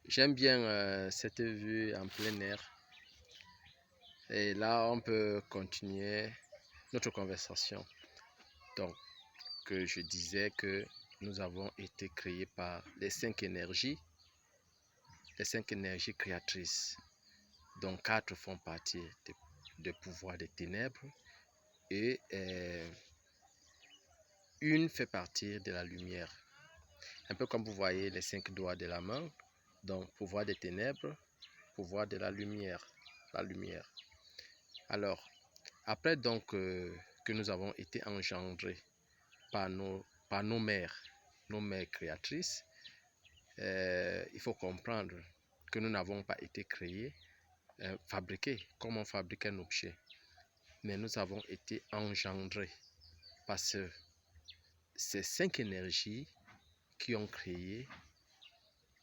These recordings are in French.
J'aime bien cette vue en plein air. Et là, on peut continuer notre conversation. Donc, je disais que nous avons été créés par les cinq énergies créatrices, dont quatre font partie des pouvoirs des ténèbres et une fait partie de la lumière. Un peu comme vous voyez les cinq doigts de la main, donc pouvoir des ténèbres, pouvoir de la lumière. Alors, après donc que nous avons été engendrés par nos mères créatrices, il faut comprendre que nous n'avons pas été créés, fabriqués comme on fabrique un objet, mais nous avons été engendrés par ces cinq énergies qui ont créé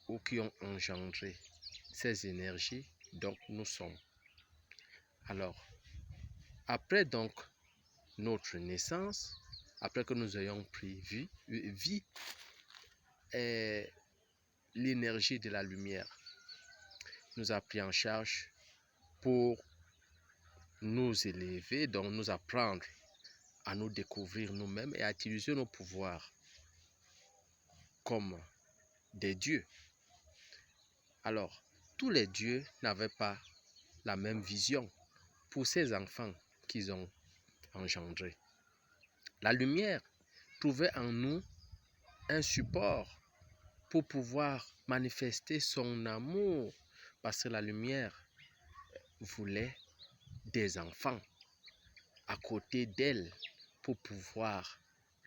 ou qui ont engendré ces énergies, donc nous sommes. Alors, après donc notre naissance, après que nous ayons pris vie, l'énergie de la lumière nous a pris en charge pour nous élever, donc nous apprendre à nous découvrir nous-mêmes et à utiliser nos pouvoirs comme des dieux. Alors, tous les dieux n'avaient pas la même vision pour ces enfants qu'ils ont engendrés. La lumière trouvait en nous un support pour pouvoir manifester son amour, parce que la lumière voulait des enfants à côté d'elle pour pouvoir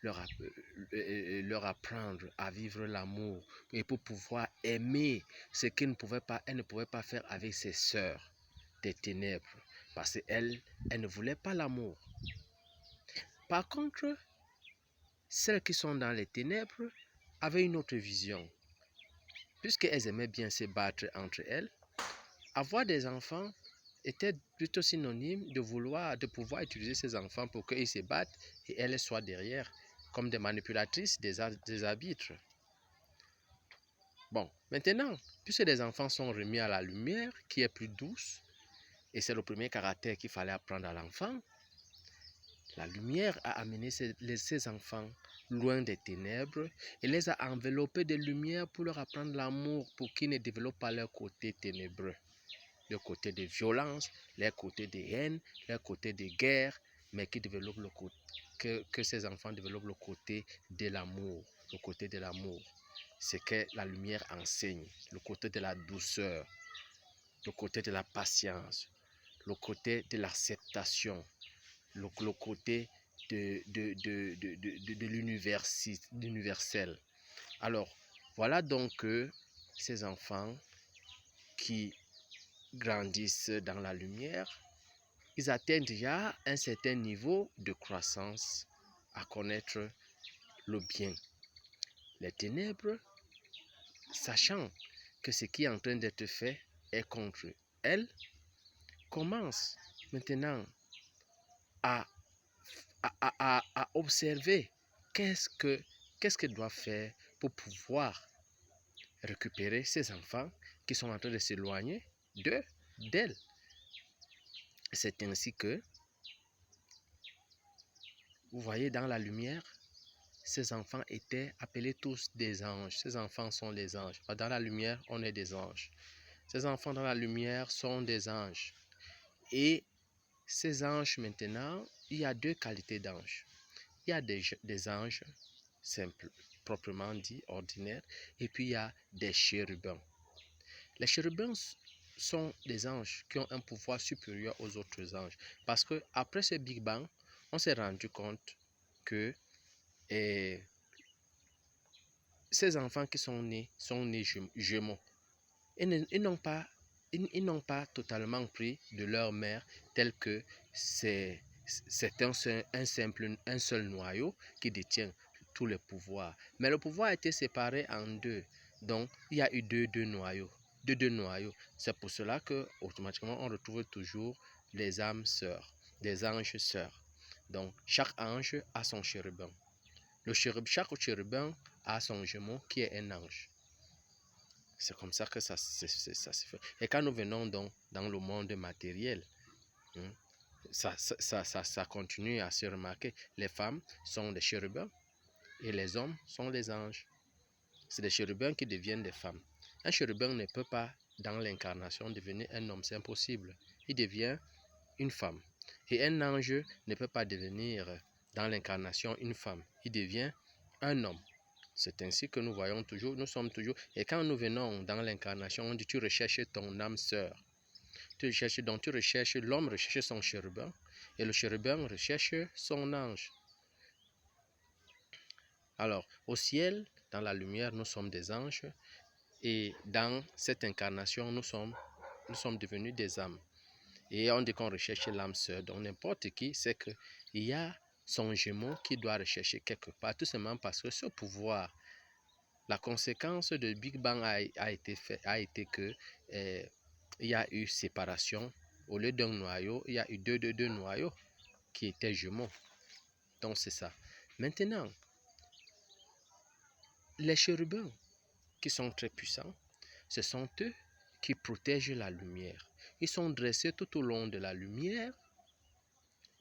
leur apprendre à vivre l'amour et pour pouvoir aimer ce qu'elle ne pouvait pas faire avec ses sœurs des ténèbres, parce qu'elle ne voulait pas l'amour. Par contre, celles qui sont dans les ténèbres avaient une autre vision, puisqu'elles aimaient bien se battre entre elles. Avoir des enfants était plutôt synonyme de pouvoir utiliser ces enfants pour qu'ils se battent et elles soient derrière comme des manipulatrices, des arbitres. Bon, maintenant, puisque les enfants sont remis à la lumière qui est plus douce, et c'est le premier caractère qu'il fallait apprendre à l'enfant, la lumière a amené ces enfants loin des ténèbres et les a enveloppés de lumière pour leur apprendre l'amour, pour qu'ils ne développent pas leur côté ténébreux, le côté de violence, leur côté de haine, leur côté de guerre, mais que ces enfants développent le côté de l'amour, ce que la lumière enseigne, le côté de la douceur, le côté de la patience, le côté de l'acceptation, le côté de l'universel. Alors, voilà donc que ces enfants qui grandissent dans la lumière, ils atteignent déjà un certain niveau de croissance à connaître le bien. Les ténèbres, sachant que ce qui est en train d'être fait est contre elles, commencent maintenant à observer qu'est-ce qu'elles doivent faire pour pouvoir récupérer ces enfants qui sont en train de s'éloigner d'elles. C'est ainsi que, vous voyez, dans la lumière, ces enfants étaient appelés tous des anges. Ces enfants sont les anges. Dans la lumière, on est des anges. Ces enfants dans la lumière sont des anges. Et ces anges, maintenant, il y a deux qualités d'anges. Il y a des anges simples, proprement dit, ordinaires, et puis il y a des chérubins. Les chérubins sont des anges qui ont un pouvoir supérieur aux autres anges. Parce que après ce Big Bang, on s'est rendu compte que ces enfants qui sont nés jumeaux. Ils n'ont pas totalement pris de leur mère, tel que c'est un seul noyau qui détient tous les pouvoirs. Mais le pouvoir a été séparé en deux. Donc, il y a eu deux noyaux. C'est pour cela que automatiquement on retrouve toujours les âmes sœurs, des anges sœurs. Donc, chaque ange a son chérubin. Chaque chérubin a son jumeau qui est un ange. C'est comme ça que ça se fait. Et quand nous venons donc dans le monde matériel, hein, ça continue à se remarquer. Les femmes sont des chérubins et les hommes sont des anges. C'est des chérubins qui deviennent des femmes. Un chérubin ne peut pas, dans l'incarnation, devenir un homme. C'est impossible. Il devient une femme. Et un ange ne peut pas devenir, dans l'incarnation, une femme. Il devient un homme. C'est ainsi que nous voyons toujours, nous sommes toujours. Et quand nous venons dans l'incarnation, on dit tu recherches ton âme sœur. Tu recherches, l'homme recherche son chérubin et le chérubin recherche son ange. Alors, au ciel, dans la lumière, nous sommes des anges et dans cette incarnation, nous sommes devenus des âmes. Et on dit qu'on recherche l'âme sœur. Donc, n'importe qui sait qu'il y a son jumeau qui doit rechercher quelque part, tout simplement parce que ce pouvoir, la conséquence de Big Bang a été que il y a eu séparation. Au lieu d'un noyau, il y a eu deux noyaux qui étaient jumeaux. Donc c'est ça. Maintenant, les chérubins qui sont très puissants, ce sont eux qui protègent la lumière. Ils sont dressés tout au long de la lumière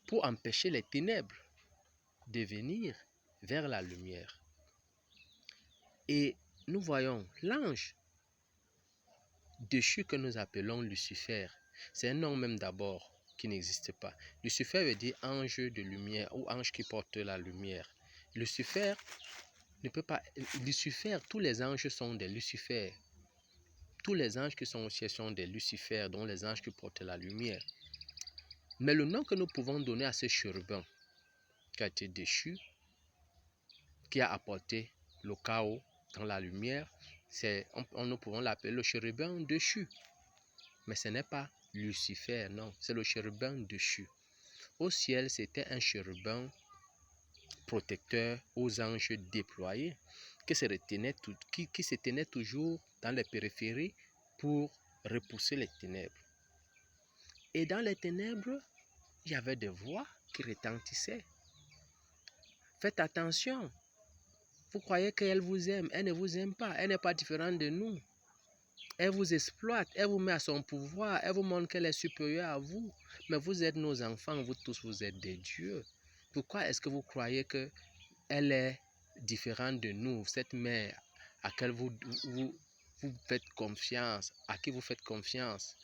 pour empêcher les ténèbres de venir vers la lumière. Et nous voyons l'ange déchu que nous appelons Lucifer. C'est un nom même d'abord qui n'existe pas. Lucifer veut dire ange de lumière ou ange qui porte la lumière. Lucifer ne peut pas... Lucifer, tous les anges sont des Lucifères. Tous les anges qui sont au ciel sont des Lucifères, dont les anges qui portent la lumière. Mais le nom que nous pouvons donner à ce chérubin qui a été déchu, qui a apporté le chaos dans la lumière, nous pouvons l'appeler le chérubin déchu. Mais ce n'est pas Lucifer, non, c'est le chérubin déchu. Au ciel, c'était un chérubin protecteur aux anges déployés qui se tenait toujours dans les périphéries pour repousser les ténèbres. Et dans les ténèbres, il y avait des voix qui retentissaient. Faites attention. Vous croyez qu'elle vous aime, elle ne vous aime pas, elle n'est pas différente de nous. Elle vous exploite, elle vous met à son pouvoir, elle vous montre qu'elle est supérieure à vous. Mais vous êtes nos enfants, vous tous, vous êtes des dieux. Pourquoi est-ce que vous croyez qu'elle est différente de nous, cette mère à laquelle vous faites confiance, à qui vous faites confiance?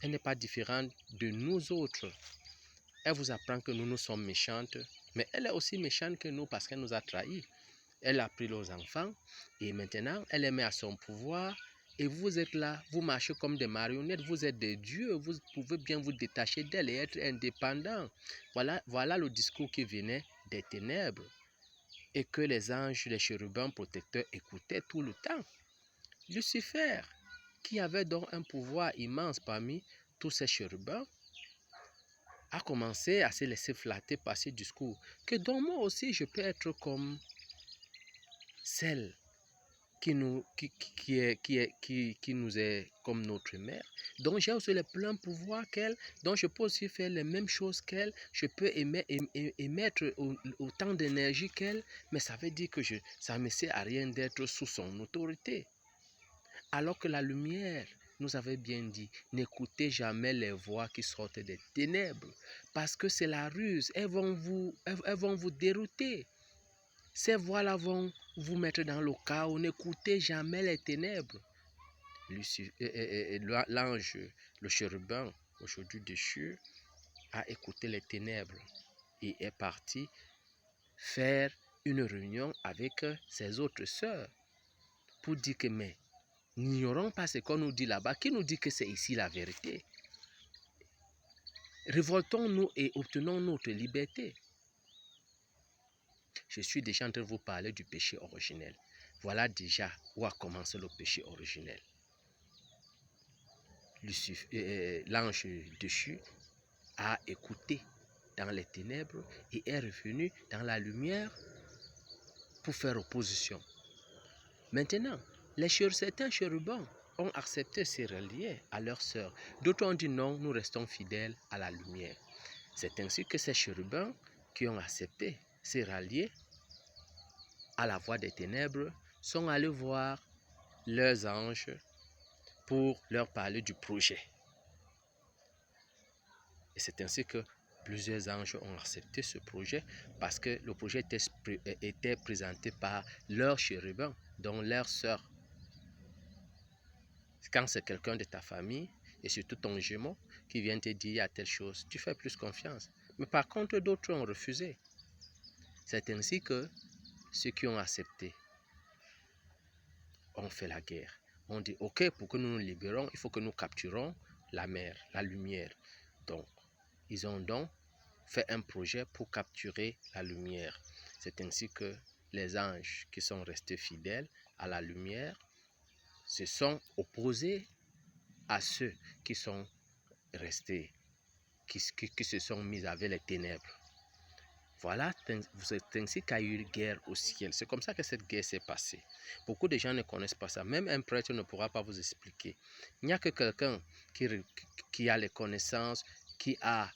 Elle n'est pas différente de nous autres. Elle vous apprend que nous sommes méchantes, mais elle est aussi méchante que nous parce qu'elle nous a trahis. Elle a pris nos enfants et maintenant elle les met à son pouvoir et vous êtes là, vous marchez comme des marionnettes, vous êtes des dieux, vous pouvez bien vous détacher d'elle et être indépendant. Voilà le discours qui venait des ténèbres et que les anges, les chérubins protecteurs écoutaient tout le temps. Lucifer, qui avait donc un pouvoir immense parmi tous ces chérubins, a commencé à se laisser flatter par ce discours que donc moi aussi je peux être comme celle qui nous est comme notre mère. Donc j'ai aussi le plein pouvoir qu'elle, donc je peux aussi faire les mêmes choses qu'elle, je peux émettre autant d'énergie qu'elle, mais ça veut dire que ça ne me sert à rien d'être sous son autorité. Alors que la lumière nous avait bien dit, n'écoutez jamais les voix qui sortent des ténèbres, parce que c'est la ruse, elles vont vous dérouter. Ces voix-là vont vous mettre dans le chaos. N'écoutez jamais les ténèbres. L'ange, le chérubin, aujourd'hui déchu, a écouté les ténèbres et est parti faire une réunion avec ses autres sœurs pour dire que mais n'ignorons pas ce qu'on nous dit là-bas. Qui nous dit que c'est ici la vérité? Révoltons-nous et obtenons notre liberté. Je suis déjà en train de vous parler du péché originel. Voilà déjà où a commencé le péché originel. L'ange déchu a écouté dans les ténèbres et est revenu dans la lumière pour faire opposition. Maintenant, certains chérubins ont accepté de se relier à leur sœur. D'autres ont dit non, nous restons fidèles à la lumière. C'est ainsi que ces chérubins qui ont accepté de se rallier à la voix des ténèbres sont allés voir leurs anges pour leur parler du projet. Et c'est ainsi que plusieurs anges ont accepté ce projet parce que le projet était présenté par leur chérubin, dont leur sœur. Quand c'est quelqu'un de ta famille et surtout ton jumeau qui vient te dire à telle chose, tu fais plus confiance. Mais par contre, d'autres ont refusé. C'est ainsi que ceux qui ont accepté ont fait la guerre. On dit, ok, pour que nous nous libérons, il faut que nous capturons la mer, la lumière. Donc, ils ont donc fait un projet pour capturer la lumière. C'est ainsi que les anges qui sont restés fidèles à la lumière se sont opposés à ceux qui sont restés, qui se sont mis avec les ténèbres. Voilà, c'est ainsi qu'il y a eu guerre au ciel. C'est comme ça que cette guerre s'est passée. Beaucoup de gens ne connaissent pas ça. Même un prêtre ne pourra pas vous expliquer. Il n'y a que quelqu'un qui a les connaissances, qui a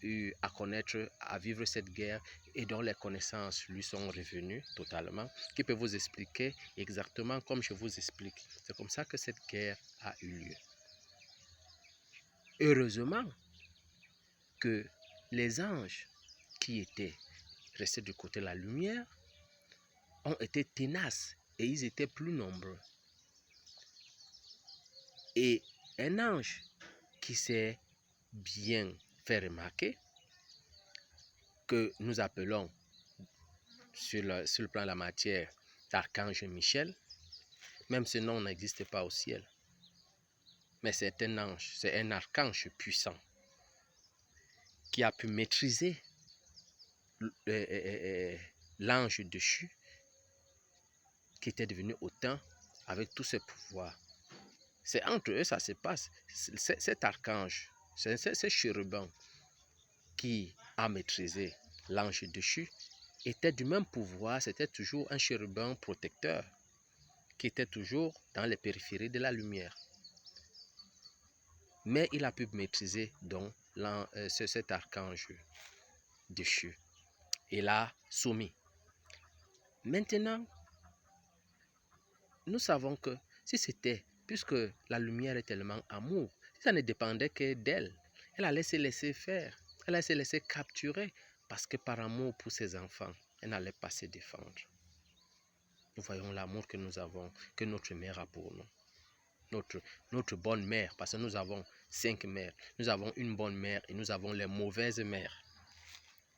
eu à connaître, à vivre cette guerre et dont les connaissances lui sont revenues totalement, qui peut vous expliquer exactement comme je vous explique. C'est comme ça que cette guerre a eu lieu. Heureusement que les anges qui étaient restés du côté de la lumière ont été tenaces et ils étaient plus nombreux. Et un ange qui s'est bien fait remarquer, que nous appelons sur le plan de la matière l'archange Michel, même ce nom n'existe pas au ciel, mais c'est un ange, c'est un archange puissant qui a pu maîtriser l'ange déchu qui était devenu autant avec tous ses pouvoirs. C'est entre eux ça se passe. Cet archange, ce chérubin qui a maîtrisé l'ange déchu était du même pouvoir, c'était toujours un chérubin protecteur qui était toujours dans les périphéries de la lumière. Mais il a pu maîtriser donc cet archange déchu. Il l'a soumis. Maintenant, nous savons que si c'était, puisque la lumière est tellement amour, si ça ne dépendait que d'elle, elle allait se laisser faire, elle allait se laisser capturer, parce que par amour pour ses enfants, elle n'allait pas se défendre. Nous voyons l'amour que nous avons, que notre mère a pour nous. Notre bonne mère, parce que nous avons 5 mères. Nous avons une bonne mère et nous avons les mauvaises mères.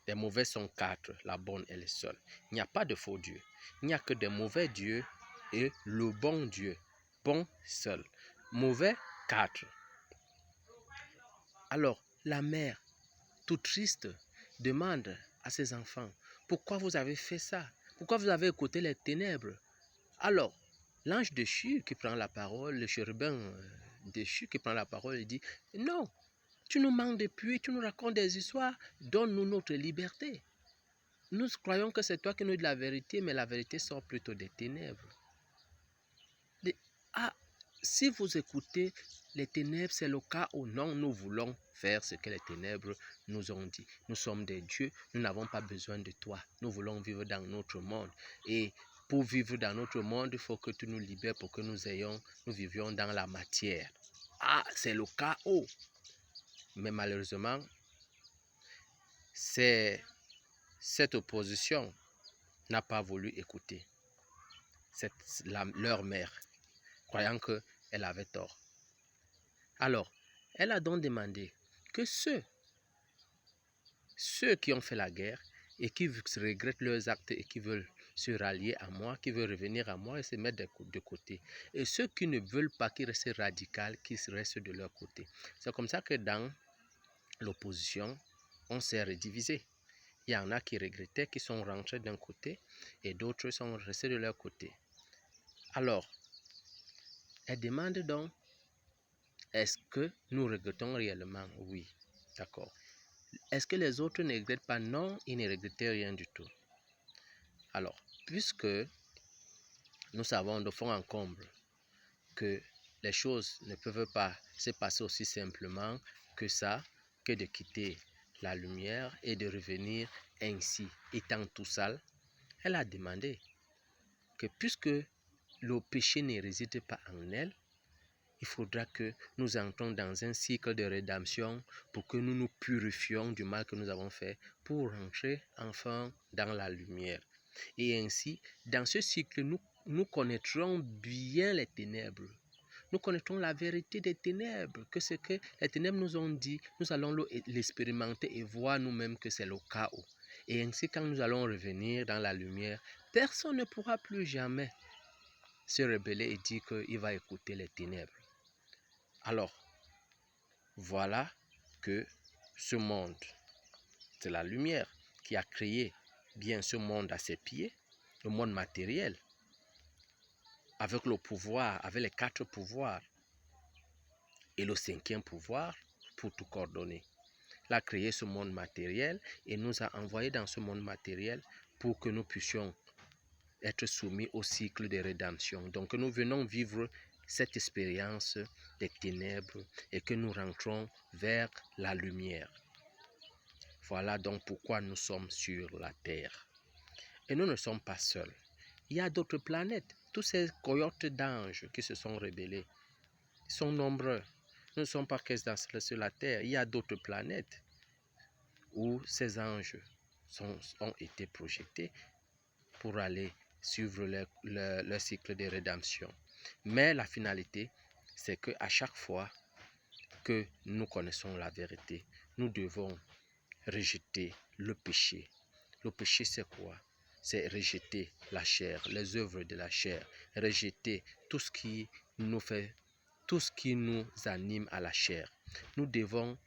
Les mauvaises sont 4, la bonne elle est seule. Il n'y a pas de faux dieux. Il n'y a que des mauvais dieux et le bon Dieu. Bon seul. Mauvais 4. Alors, la mère, toute triste, demande à ses enfants, pourquoi vous avez fait ça? Pourquoi vous avez écouté les ténèbres? Alors, l'ange déchu qui prend la parole, le chérubin déchu qui prend la parole, il dit, non, tu nous manques de pluie, tu nous racontes des histoires, donne-nous notre liberté. Nous croyons que c'est toi qui nous dis la vérité, mais la vérité sort plutôt des ténèbres. Si vous écoutez les ténèbres, c'est le cas où non, nous voulons faire ce que les ténèbres nous ont dit. Nous sommes des dieux, nous n'avons pas besoin de toi. Nous voulons vivre dans notre monde. Et pour vivre dans notre monde, il faut que tu nous libères pour que nous vivions dans la matière. C'est le cas où. Mais malheureusement, cette opposition n'a pas voulu écouter leur mère, croyant qu'elle avait tort. Alors, elle a donc demandé que ceux qui ont fait la guerre et qui regrettent leurs actes et qui veulent se rallier à moi, qui veulent revenir à moi et se mettre de côté. Et ceux qui ne veulent pas, qui restent radicaux, qui restent de leur côté. C'est comme ça que dans l'opposition, on s'est redivisé. Il y en a qui regrettaient, qui sont rentrés d'un côté et d'autres sont restés de leur côté. Alors, elle demande donc, est-ce que nous regrettons réellement? Oui, d'accord. Est-ce que les autres ne regrettent pas? Non, ils ne regrettaient rien du tout. Alors, puisque nous savons de fond en comble que les choses ne peuvent pas se passer aussi simplement que ça, que de quitter la lumière et de revenir ainsi, étant tout seul, elle a demandé que puisque le péché ne réside pas en elle, il faudra que nous entrons dans un cycle de rédemption pour que nous nous purifions du mal que nous avons fait pour rentrer enfin dans la lumière. Et ainsi, dans ce cycle, nous connaîtrons bien les ténèbres. Nous connaîtrons la vérité des ténèbres, que ce que les ténèbres nous ont dit, nous allons l'expérimenter et voir nous-mêmes que c'est le chaos. Et ainsi, quand nous allons revenir dans la lumière, personne ne pourra plus jamais se rebeller et dire qu'il va écouter les ténèbres. Alors, voilà que ce monde, c'est la lumière qui a créé bien ce monde à ses pieds, le monde matériel, avec le pouvoir, avec les 4 pouvoirs et le 5e pouvoir pour tout coordonner. Il a créé ce monde matériel et nous a envoyés dans ce monde matériel pour que nous puissions être soumis au cycle de rédemption. Donc nous venons vivre cette expérience des ténèbres et que nous rentrons vers la lumière. Voilà donc pourquoi nous sommes sur la terre. Et nous ne sommes pas seuls. Il y a d'autres planètes. Tous ces cohortes d'anges qui se sont rebellés sont nombreux. Nous ne sommes pas que sur la terre. Il y a d'autres planètes où ces anges ont été projetés pour aller suivre leur cycle de rédemption. Mais la finalité, c'est qu'à chaque fois que nous connaissons la vérité, nous devons rejeter le péché. Le péché, c'est quoi? C'est rejeter la chair, les œuvres de la chair, rejeter tout ce qui nous fait, tout ce qui nous anime à la chair. Nous devons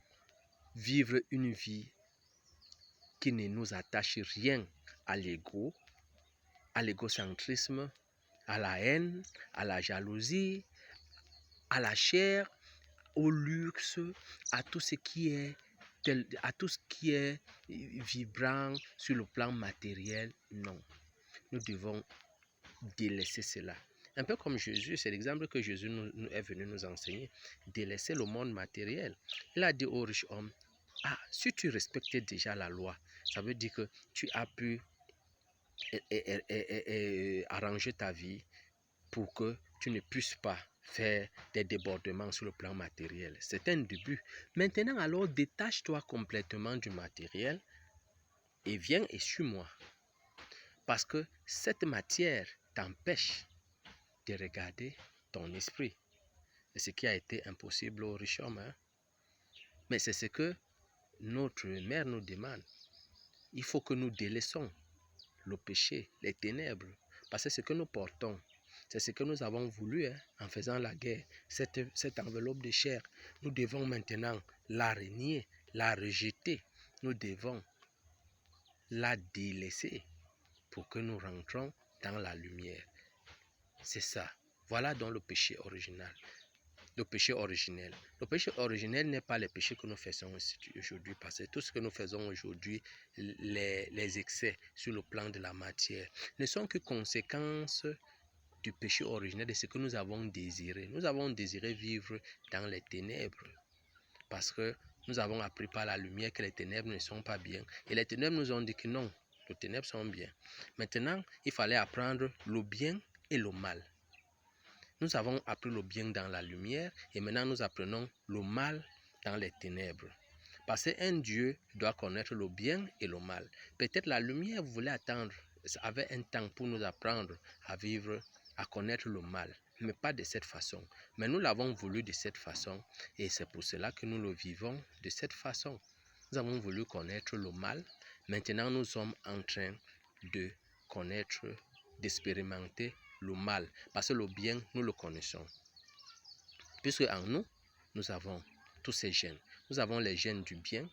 vivre une vie qui ne nous attache rien à l'égocentrisme, à la haine, à la jalousie, à la chair, au luxe, à tout ce qui est vibrant sur le plan matériel. Non, nous devons délaisser cela. Un peu comme Jésus, c'est l'exemple que Jésus est venu nous enseigner, délaisser le monde matériel. Il a dit au riche homme, si tu respectais déjà la loi, ça veut dire que tu as pu arranger ta vie pour que tu ne puisses pas faire des débordements sur le plan matériel. C'est un début. Maintenant, alors, détache-toi complètement du matériel et viens et suis-moi. Parce que cette matière t'empêche de regarder ton esprit. C'est ce qui a été impossible au riche homme. Mais c'est ce que notre mère nous demande. Il faut que nous délaissons le péché, les ténèbres. Parce que ce que nous portons, c'est ce que nous avons voulu en faisant la guerre. Cette enveloppe de chair, nous devons maintenant la renier, la rejeter. Nous devons la délaisser pour que nous rentrons dans la lumière. C'est ça. Voilà donc le péché original. Le péché originel. Le péché originel n'est pas le péché que nous faisons aujourd'hui, parce que tout ce que nous faisons aujourd'hui, les excès sur le plan de la matière, ne sont que conséquences du péché originel, de ce que nous avons désiré. Nous avons désiré vivre dans les ténèbres, parce que nous avons appris par la lumière que les ténèbres ne sont pas bien. Et les ténèbres nous ont dit que non, les ténèbres sont bien. Maintenant, il fallait apprendre le bien et le mal. Nous avons appris le bien dans la lumière et maintenant nous apprenons le mal dans les ténèbres. Parce qu'un Dieu doit connaître le bien et le mal. Peut-être la lumière voulait attendre, avait un temps pour nous apprendre à vivre, à connaître le mal, mais pas de cette façon. Mais nous l'avons voulu de cette façon et c'est pour cela que nous le vivons de cette façon. Nous avons voulu connaître le mal. Maintenant nous sommes en train de connaître, d'expérimenter le mal, parce que le bien, nous le connaissons. Puisque en nous, nous avons tous ces gènes. Nous avons les gènes du bien,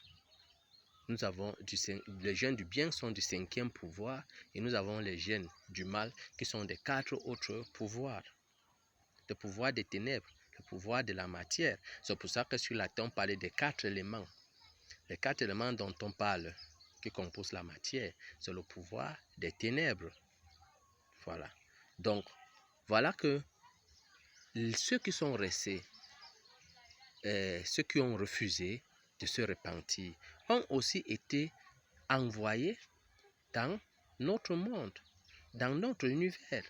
les gènes du bien sont du 5e pouvoir, et nous avons les gènes du mal qui sont des 4 autres pouvoirs. Le pouvoir des ténèbres, le pouvoir de la matière. C'est pour ça que sur la terre, on parlait des 4 éléments. Les 4 éléments dont on parle, qui composent la matière, c'est le pouvoir des ténèbres. Voilà. Donc, voilà que ceux qui sont restés, ceux qui ont refusé de se repentir, ont aussi été envoyés dans notre monde, dans notre univers.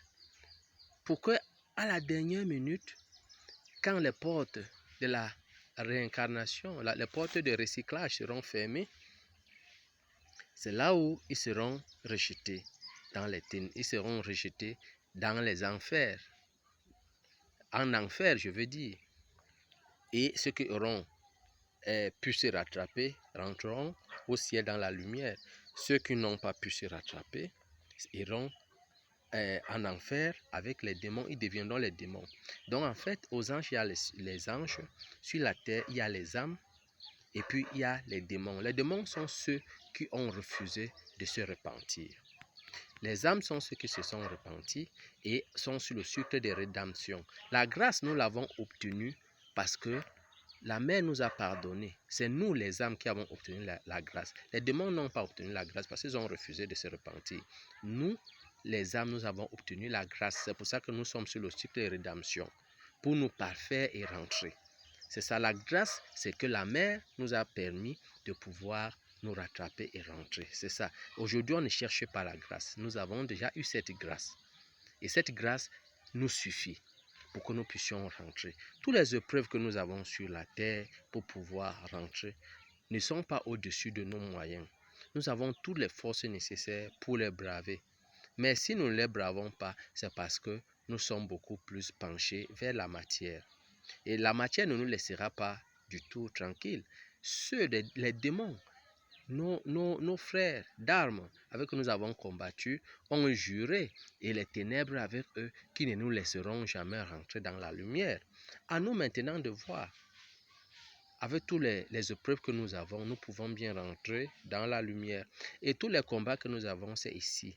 pour que à la dernière minute, quand les portes de la réincarnation, les portes de recyclage seront fermées, c'est là où ils seront rejetés dans les ténèbres, ils seront rejetés dans les enfers. En enfer, je veux dire. Et ceux qui auront pu se rattraper rentreront au ciel dans la lumière. Ceux qui n'ont pas pu se rattraper iront en enfer avec les démons, ils deviendront les démons. Donc en fait, aux anges, il y a les anges, sur la terre, il y a les âmes, et puis il y a les démons. Les démons sont ceux qui ont refusé de se repentir. Les âmes sont ceux qui se sont repentis et sont sur le cycle de rédemption. La grâce, nous l'avons obtenue parce que la mère nous a pardonné. C'est nous les âmes qui avons obtenu la grâce. Les démons n'ont pas obtenu la grâce parce qu'ils ont refusé de se repentir. Nous, les âmes, nous avons obtenu la grâce. C'est pour ça que nous sommes sur le cycle de rédemption, pour nous parfaire et rentrer. C'est ça, la grâce, c'est que la mère nous a permis de pouvoir nous rattraper et rentrer. C'est ça. Aujourd'hui, on ne cherche pas la grâce. Nous avons déjà eu cette grâce. Et cette grâce nous suffit pour que nous puissions rentrer. Toutes les épreuves que nous avons sur la terre pour pouvoir rentrer ne sont pas au-dessus de nos moyens. Nous avons toutes les forces nécessaires pour les braver. Mais si nous ne les bravons pas, c'est parce que nous sommes beaucoup plus penchés vers la matière. Et la matière ne nous laissera pas du tout tranquilles. Les démons, nos frères d'armes avec qui nous avons combattu ont juré, et les ténèbres avec eux, qui ne nous laisseront jamais rentrer dans la lumière. À nous maintenant de voir. Avec toutes les épreuves que nous avons, nous pouvons bien rentrer dans la lumière. Et tous les combats que nous avons, c'est ici.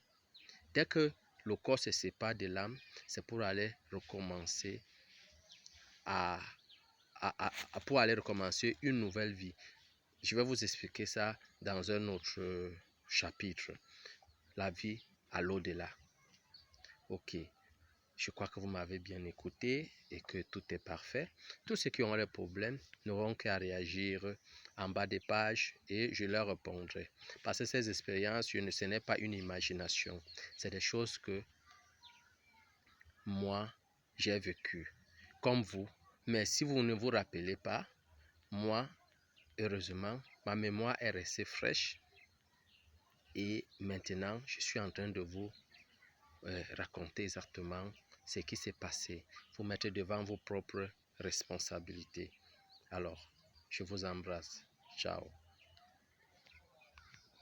Dès que le corps se sépare de l'âme, c'est pour aller recommencer pour aller recommencer une nouvelle vie. Je vais vous expliquer ça dans un autre chapitre. La vie à l'au-delà. Ok. Je crois que vous m'avez bien écouté et que tout est parfait. Tous ceux qui ont des problèmes n'auront qu'à réagir en bas des pages et je leur répondrai. Parce que ces expériences, ce n'est pas une imagination. C'est des choses que moi, j'ai vécues, comme vous. Mais si vous ne vous rappelez pas, moi, heureusement, ma mémoire est restée fraîche. Et maintenant, je suis en train de vous raconter exactement ce qui s'est passé. Vous mettez devant vos propres responsabilités. Alors, je vous embrasse. Ciao.